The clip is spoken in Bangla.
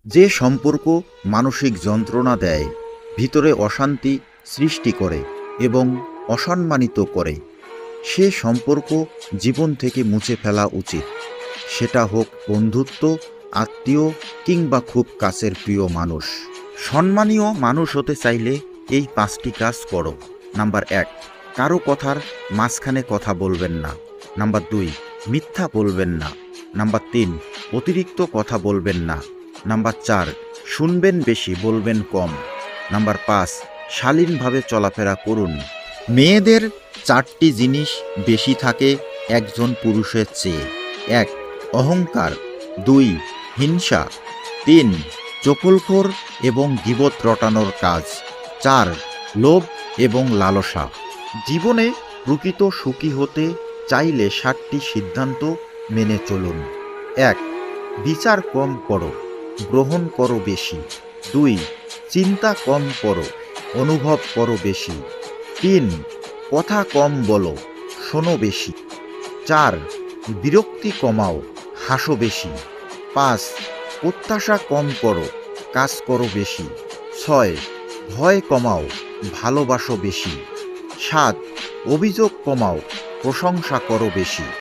যে সম্পর্ক মানসিক যন্ত্রণা দেয়, ভিতরে অশান্তি সৃষ্টি করে এবং অসম্মানিত করে, সে সম্পর্ক জীবন থেকে মুছে ফেলা উচিত। সেটা হোক বন্ধুত্ব, আত্মীয় কিংবা খুব কাছের প্রিয় মানুষ। সম্মানীয় মানুষ হতে চাইলে এই 5টি কাজ করো। নাম্বার 1, কারো কথার মাঝখানে কথা বলবেন না। নাম্বার 2, মিথ্যা বলবেন না। নাম্বার 3, অতিরিক্ত কথা বলবেন না। নাম্বার 4, শুনবেন বেশি, বলবেন কম। নাম্বার 5, শালীনভাবে চলাফেরা করুন। মেয়েদের 4টি জিনিস বেশি থাকে একজন পুরুষের চেয়ে। 1, অহংকার। 2, হিংসা। 3, চকলখোর এবং গীবত রটানোর কাজ। 4, লোভ এবং লালসা। জীবনে প্রকৃত সুখী হতে চাইলে 7টি সিদ্ধান্ত মেনে চলুন। 1, বিচার কম করো, গ্রহণ করো বেশি। 2, চিন্তা কম করো, অনুভব করো বেশি। 3, কথা কম বলো, শোনো বেশি। 4, বিরক্তি কমাও, হাসো বেশি। 5, প্রত্যাশা কম করো, কাজ করো বেশি। 6, ভয় কমাও, ভালোবাসো বেশি। 7, অভিযোগ কমাও, প্রশংসা করো বেশি।